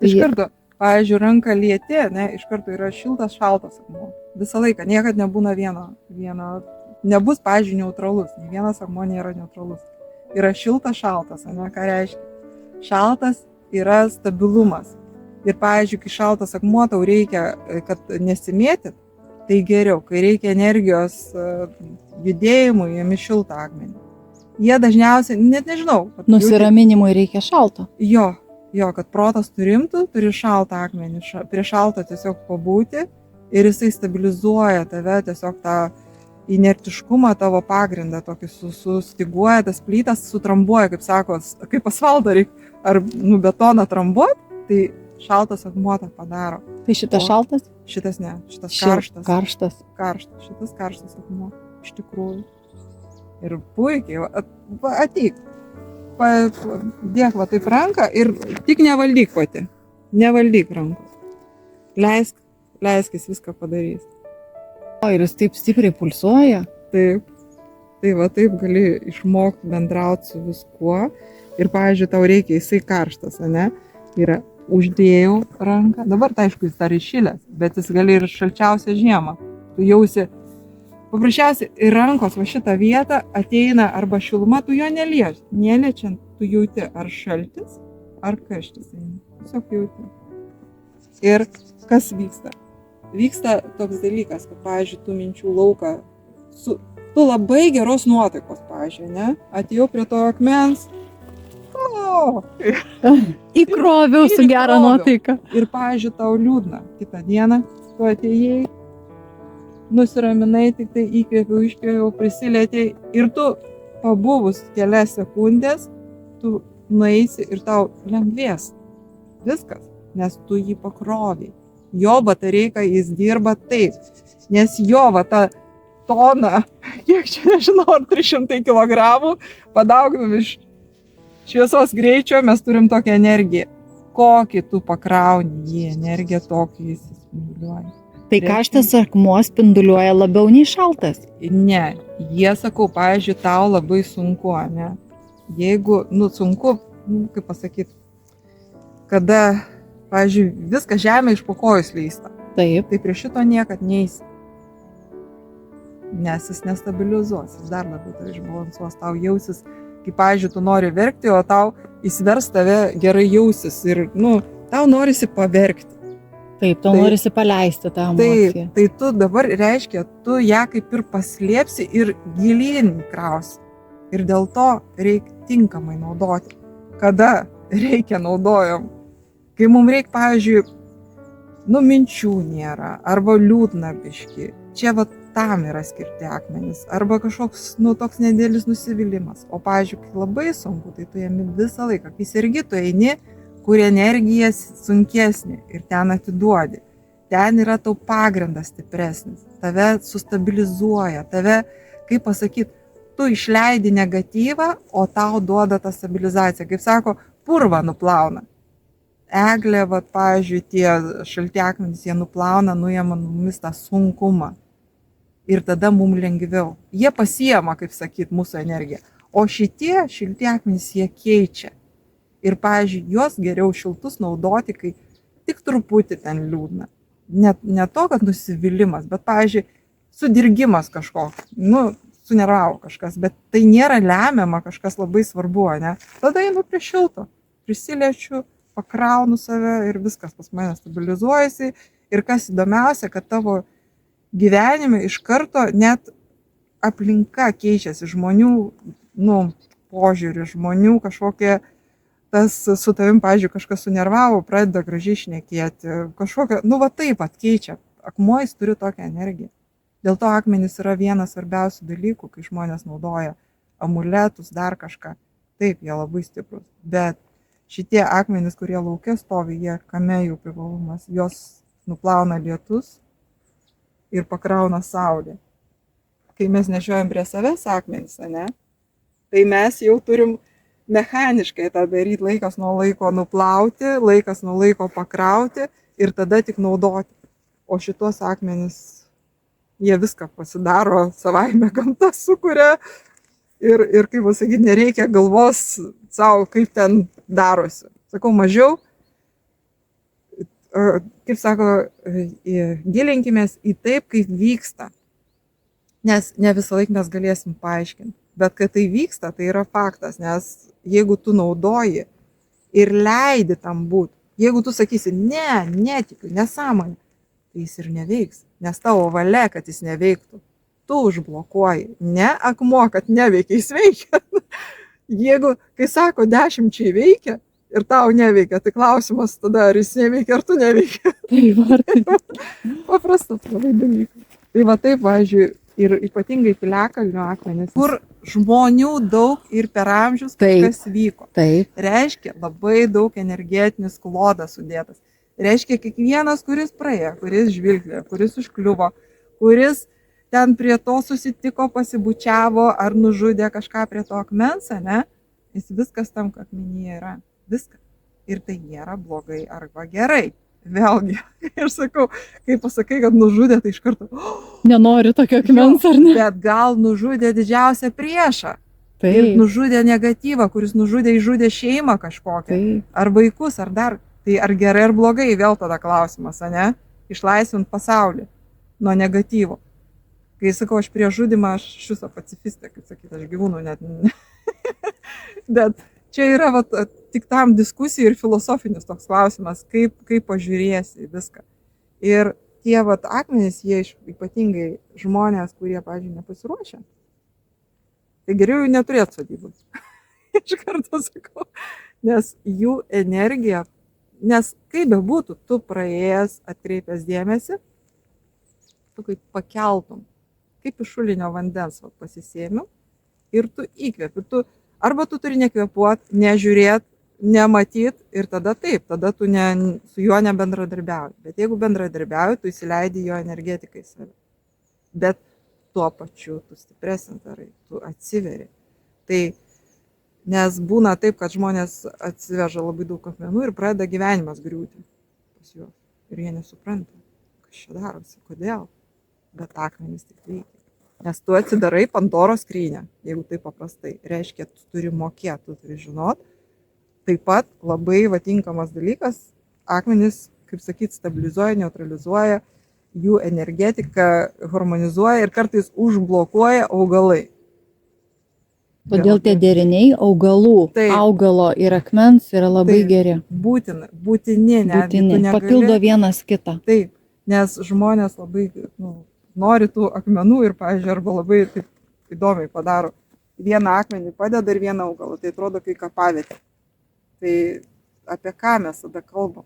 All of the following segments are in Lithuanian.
Iš karto, pavyzdžiui, ranką lieti, ne, iš karto yra šiltas, šaltas akmuo. Visą laiką, niekad nebūna vieno, nebus, pavyzdžiui, neutralus, nei vienas akmuo nėra neutralus. Yra šiltas, šaltas, ne, ką reiškia? Šaltas yra stabilumas. Ir, pavyzdžiui, kai šaltas akmuo tau reikia, kad nesimėtit, tai geriau, kai reikia energijos judėjimui, jame šiltą akmenį. Jie dažniausiai, net nežinau. Nusiraminimui reikia šalto. Jo, kad protas turimtų, turi šaltą akmenį, prie šalto tiesiog pabūti ir jisai stabilizuoja tave, tiesiog tą inertiškumą, tavo pagrindą, tokį sustiguoja, tas plytas sutrambuoja, kaip sako, kaip asfaltą reikia, ar betoną trambuot, tai šaltas akmuo tą padaro. Tai šitas šaltas? Šitas ne, šitas karštas. Karštas. Šitas karštas akmuo, iš tikrųjų. Ir puikiai, ateik, dėk va taip ranką ir tik nevaldyk pati, nevaldyk rankos. Leisk, jis viską padarys. O, ir jis taip stipriai pulsuoja? Taip, tai va taip gali išmokti bendrauti su viskuo. Ir, pavyzdžiui, tau reikia, jisai karštas, ne? Yra uždėjau ranką, dabar tai aišku, jis dar įšilęs, bet jis gali ir šalčiausią žiemą. Tu jausi, paprasčiausiai, į rankos va šitą vietą ateina arba šiluma, tu jo neliečiant, tu jauti ar šaltis, ar karštis. Tiesiog jauti. Ir kas vyksta? Vyksta toks dalykas, kad, pavyzdžiui, tu minčių lauką, tu labai geros nuotaikos, pavyzdžiui, ne? Atėjau prie to akmens, Įkroviau su gerą nuotaiką. Ir, pavyzdžiui, tau liūdna. Kitą dieną tu atėjai, nusiraminai, tik tai įkvėpiau, iškvėpiau, prisilietėjai ir tu pabuvus kelias sekundės, tu nueisi ir tau lengvės. Viskas, nes tu jį pakroviai. Jo batareika jis dirba taip, nes jo va ta tona, kiek čia nežinau, ar 300 kg padauginam iš šviesos greičio, mes turim tokią energiją. Kokį tu pakrauni jį energiją, tokį jis spinduliuoja. Tai karštas akmuo spinduliuoja labiau nei šaltas? Ne, jie sakau, pavyzdžiui, tau labai sunku, ne? Jeigu, sunku, kaip pasakyti, kada, pavyzdžiui, viskas žemė iš po kojų sleista. Taip. Tai prie šito niekad neisi. Nes jis nestabilizuos, jis dar labiau tai išbalansuos, tau jausis, kaip, pavyzdžiui, tu nori verkti, o tau įsivers tave gerai jausis ir, tau norisi paverkti. Taip, tau norisi paleisti tą emociją. Tai tu dabar reiškia, tu ją kaip ir paslėpsi ir gilyn krausi. Ir dėl to reikia tinkamai naudoti. Kada reikia naudojam? Kai mums reikia, pavyzdžiui, minčių nėra, arba liūdna biški. Čia va tam yra skirti akmenys. Arba kažkoks, toks nedėlis nusivylimas. O, pavyzdžiui, kai labai sunku, tai tu jame visą laiką. Kai sergi, tu eini, kur energija sunkesnė ir ten atiduodi. Ten yra tau pagrindas stipresnis. Tave sustabilizuoja. Tave, kaip pasakyti, tu išleidi negatyvą, o tau duoda tą stabilizaciją. Kaip sako, purvą nuplauna. Eglė, pavyzdžiui, tie šalti akmenys, jie nuplauna, nuima mumis tą sunkumą. Ir tada mums lengviau. Jie pasiema, kaip sakyt, mūsų energiją. O šitie šilti akmenys, jie keičia. Ir, pavyzdžiui, juos geriau šiltus naudoti, kai tik truputį ten liūdna. Ne to, kad nusivylimas, bet, pavyzdžiui, sudirgimas kažkoks. Sunervavo kažkas, bet tai nėra lemiama kažkas labai svarbu, ne? Tada einu prie šilto, prisiliečiu, pakraunu save ir viskas pas mane stabilizuojasi. Ir kas įdomiausia, kad tavo gyvenime iš karto net aplinka keičiasi, žmonių, požiūrį, žmonių kažkokie, tas su tavim, pavyzdžiui, kažkas sunervavo, pradeda gražiai šnekėti, kažkokia, taip atkeičia. Akmuo jis turi tokią energiją. Dėl to akmenys yra vienas svarbiausių dalykų, kai žmonės naudoja amuletus, dar kažką. Taip, jie labai stiprus. Bet šitie akmenys, kurie lauke stovi, jie kame jų privalumas. Jos nuplauna lietus ir pakrauna saulė. Kai mes nešiojam prie savęs akmenys, ne? Tai mes jau turim mechaniškai tą daryti, laikas nuo laiko nuplauti, laikas nuo laiko pakrauti ir tada tik naudoti. O šitos akmenys, jie viską pasidaro savaime, gamta sukuria ir kaip pasakyti, nereikia galvos savo, kaip ten darosi. Sakau, mažiau kaip sako, gilinkimės į taip, kaip vyksta. Nes ne visą laiką mes galėsim paaiškinti. Bet kad tai vyksta, tai yra faktas. Nes jeigu tu naudoji ir leidi tam būti, jeigu tu sakysi, ne, netikiu, nesąmonė, tai jis ir neveiks. Nes tavo valia, kad jis neveiktų. Tu užblokuoji. Ne akmuo, kad neveikia, jis veikia. Jeigu, kai sako, 10 veikia ir tau neveikia, tai klausimas tada, ar jis neveikia, ar tu neveikia. Paprastas labai dalykas. Tai va taip, važiuoju, ir ypatingai piliakalnio akmenys, kur žmonių daug ir per amžius kažkas vyko. Taip. Reiškia, labai daug energetinis klodas sudėtas. Reiškia, kiekvienas, kuris praėjo, kuris žvilgė, kuris užkliuvo, kuris ten prie to susitiko, pasibučiavo ar nužudė kažką prie to akmens, ne? Jis viskas tam akmenyje yra. Viskas. Ir tai nėra blogai arba gerai. Vėlgi, ir sakau, kai pasakai, kad nužudė, tai iš karto. Nenori tokio akmens, ar ne? Bet gal nužudė didžiausią priešą. Taip. Ir nužudė negatyvą, kuris nužudė, išžudė šeimą kažkokią. Taip. Ar vaikus, ar dar. Tai ar gerai, ar blogai, vėl tada klausimas, ne? Išlaisvint pasaulį nuo negatyvo. Kai sakau, aš prieš žudimą, aš šitą pacifistę, kaip sakyti, aš gyvūnų net. Bet čia yra tik tam diskusijų ir filosofinis toks klausimas, kaip pažiūrėsi į viską. Ir tie akmenys, jie ypatingai žmonės, kurie, pavyzdžiui, nepasiruošia, tai geriau jų neturėti sodybos. Iš karto sakau, nes jų energija, nes kaip bebūtų, tu praėjęs, atkreipęs dėmesį, tu kaip pakeltum, kaip iš šulinio vandens pasisėmiu ir tu įkvepi, arba tu turi nekvepuoti, nežiūrėti, nematyti ir tada taip, tada tu su juo nebendradarbiauji. Bet jeigu bendradarbiauji, tu įsileidi jo energetikai save. Bet tuo pačiu tu stipresnį darai, tu atsiveri. Tai nes būna taip, kad žmonės atsiveža labai daug akmenų ir pradeda gyvenimas griūti pas juos. Ir jie nesupranta, kas čia darosi, kodėl. Bet akmenys tik veikia. Nes tu atsidarai Pandoros skrynią, jeigu tai paprastai. Reiškia, tu turi mokėti, tu turi žinot. Taip pat labai tinkamas dalykas, akmenys, kaip sakyti, stabilizuoja, neutralizuoja, jų energetiką harmonizuoja ir kartais užblokuoja augalai. Todėl tie deriniai augalų, augalo ir akmens yra labai geri. Būtini, papildo vienas kitą. Taip, nes žmonės labai nori tų akmenų ir, pavyzdžiui, arba labai taip įdomiai padaro. Vieną akmenį padeda ir vieną augalą, tai atrodo kaip kapavietė. Tai apie ką mes tada kalbam?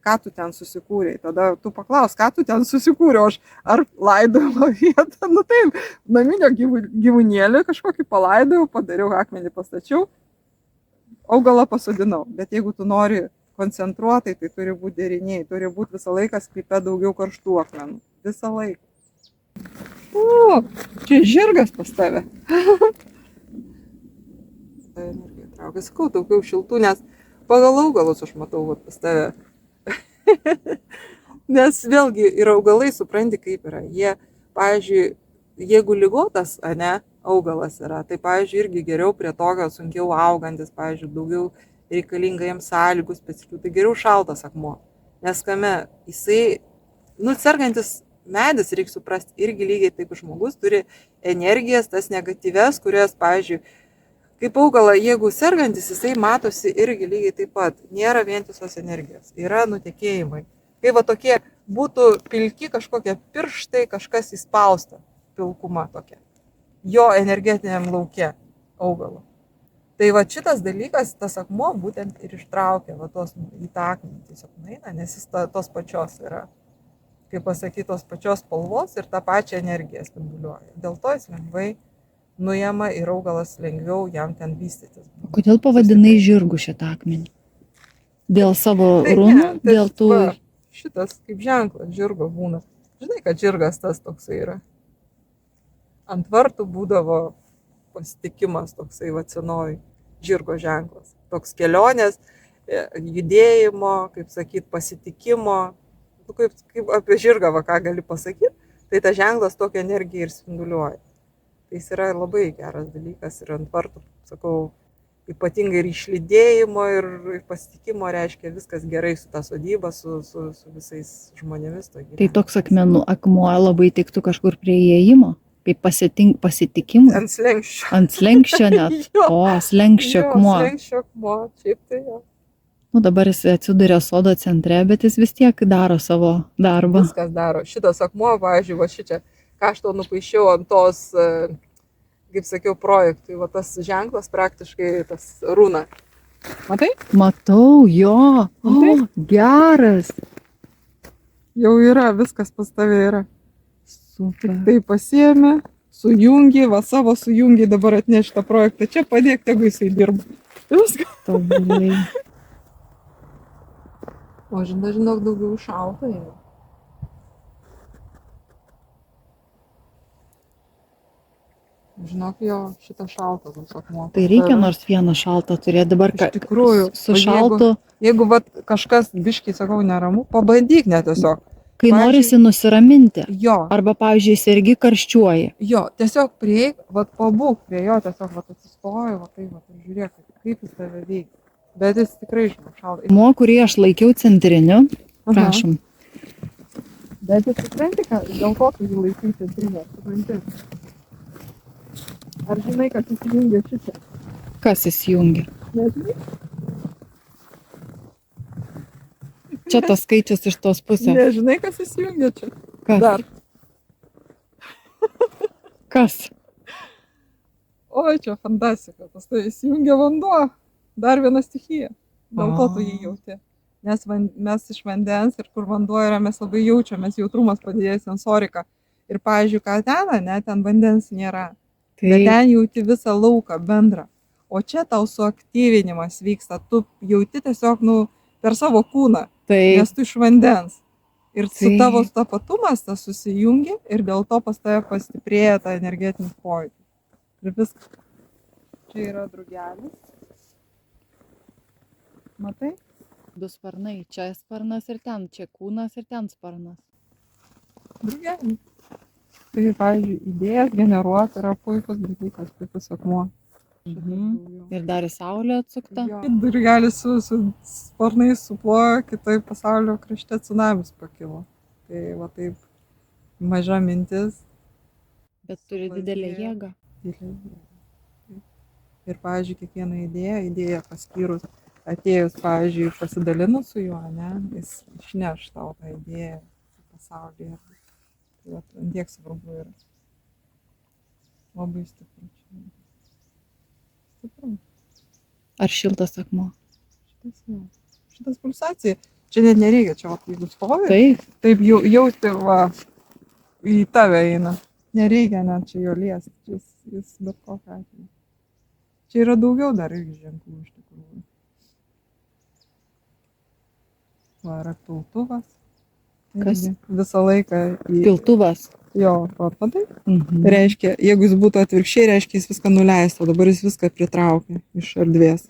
Ką tu ten susikūrei? Tada tu paklaus, ką tu ten susikūrei, ar laidojimo vietą, taip, naminio gyvūnėlį kažkokį palaidojau, padariau akmenį, pastačiau, augalą pasodinau. Bet jeigu tu nori koncentruotai, tai turi būti deriniai, turi būti visą laiką sklype daugiau karštų akmenų. Visą laiką. O, čia žirgas pas tave. Sakau, daugiau šiltų, nes pagal augalus aš matau pas tave. Nes vėlgi ir augalai, supranti, kaip yra. Jie, pavyzdžiui, jeigu ligotas, augalas yra, tai, pavyzdžiui, irgi geriau prie tokio sunkiau augantis, pavyzdžiui, daugiau reikalinga jiems sąlygų specialių, tai geriau šaltas akmuo. Nes kame jisai, sergantis medis, reikia suprasti, irgi lygiai taip žmogus turi energijas, tas negatyves, kurias, pavyzdžiui, kaip augala, jeigu sergantis, jisai matosi irgi lygiai taip pat. Nėra vientisos energijos, yra nutekėjimai. Kai tokie būtų pilki kažkokie pirštai, kažkas įspausta, pilkuma tokia. Jo energetiniam lauke augalo. Tai šitas dalykas, tas akmuo būtent ir ištraukia į tą akmenį tiesiog nueina, nes jis tos pačios yra, kaip pasakyti, tos pačios spalvos ir tą pačią energiją spinduliuoja. Dėl to jis lengvai nuima ir augalas lengviau jam ten vystytis. Kodėl pavadinai žirgu šitą akmenį? Dėl savo runų? Dėl tų... Šitas kaip ženklas žirgo būna. Žinai, kad žirgas tas toksai yra. Ant vartų būdavo pasitikimas toksai senovėj žirgo ženklas. Toks kelionės, judėjimo, kaip sakyt, pasitikimo. Kaip apie žirgą, ką gali pasakyti, tai tas ženklas tokią energiją ir spinduliuoja. Tai jis yra labai geras dalykas ir ant vartų, sakau, ypatingai ir išlydėjimo, ir pasitikimo, reiškia viskas gerai su ta sodyba, su visais žmonėmis. Tai toks akmuo labai tiktų kažkur prie įėjimo, kaip pasitikimui. Ant slenkščio. Ant slenkščio net. O, slenkščio akmuo. Slenkščio akmuo, šiaip tai jo. Nu, dabar jis atsiduria sodo centre, bet jis vis tiek daro savo darbą. Viskas daro. Šitas akmuo, pavyzdžiui, va šičia, ką aš tau nupaišiau ant tos, kaip sakiau, projektui, va tas ženklas praktiškai tas runa. Matai? Matau, jo. O, geras. Jau yra, viskas pas tave yra. Super. Tai pasiėmė, sujungi, va savo sujungi, dabar atneš tą projektą. Čia padėk, tegu jisai dirba. Viskas. Tobulai. O žinok, daugiau šalta yra. Žinok, jo, šitą šaltą tiesiog moka. Tai reikia nors vieną šaltą turėti dabar, Iš tikrųjų, su šaltu. Jeigu vat, kažkas biškiai, sakau, neramu, pabandyk net tiesiog. Kai norisi nusiraminti. Jo. Arba, pavyzdžiui, irgi karščiuoji. Jo, tiesiog prieik, vat pabūk prie jo, tiesiog vat atsistoji, vat tai, vat žiūrėk, kaip jis tave veikia. Bet jis tikrai žinok šalta. Akmuo, kurį aš laikiau centriniu, prašom. Bet jis supranti, dėl ko tu jį laikai centrinę, supranti. Ar žinai, kad įsijungia šitą? Kas įsijungia? Nežinai? Čia tas skaičius iš tos pusės. Nežinai, kas įsijungia čia? Kas? Dar. Kas? Oi, čia fantastika. Pas tai įsijungia vanduo. Dar viena stichija. Dėl to tu jį jauti. Nes mes iš vandens ir kur vanduo yra, mes labai jaučiamės, jautrumas padidėja sensorika. Ir, pavyzdžiui, ką ten vandens nėra. Tai Bet ten jauti visą lauką bendrą. O čia tau suaktyvinimas vyksta. Tu jauti tiesiog, per savo kūną. Nes tu iš vandens. Ir su tavo tapatumas tas susijungi ir dėl to pas tave pastiprėja tą energetinį pojūtį. Ir viskas. Čia yra drugelis. Matai? du sparnai. Čia sparnas ir ten. Čia kūnas ir ten sparnas. Drugelis. Tai, pavyzdžiui, idėjas generuoti yra puikus dalykas, puikus akmuo. Ir dar į saulę atsukta. Drugelis su sparnais suplojo, kitoj pasaulio krašte tsunamis pakilo. Tai va taip maža mintis. Bet turi didelę jėgą. Ir, pavyzdžiui, kiekvieną idėją paskyrus, atėjus, pavyzdžiui, pasidalinus su juo, jis išneš tau tą idėją pasaulyje. Tai tiek svarbu yra. Labai stipru. Stipru. Ar šiltas akmuo? Šitas pulsacija. Čia net nereikia, čia jeigu stovi. Taip jauti, į tave eina. Nereikia net čia jo liesti. Jis bet kokią atveju. Čia yra daugiau dar irgi ženklų iš tikrųjų. Yra piltuvas. Kas? Visą laiką Piltuvas. Jo, matai? Reiškia, jeigu jis būtų atvirkščiai, reiškia, jis viską nuleistų, o dabar jis viską pritraukia iš erdvės.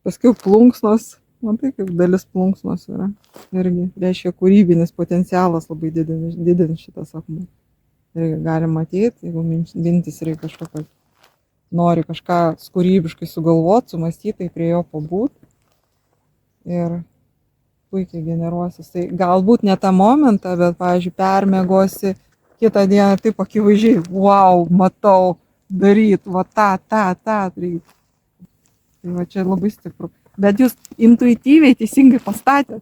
Paskui plunksnos, matai, kaip dalis plunksnos yra. Irgi, reiškia, kūrybinis potencialas labai didins šitas akmuo. Irgi galima atėti, jeigu mintis reikia kažkokios, nori kažką kūrybiškai sugalvoti, sumastyti, tai prie jo pabūt. Ir puikiai generuosis. Tai galbūt ne tą momentą, bet, pavyzdžiui, permiegosi kitą dieną taip akivaizdžiai, wow, matau, daryt, va tą daryt. Tai va čia labai stipru. Bet jūs intuityviai teisingai pastatėt.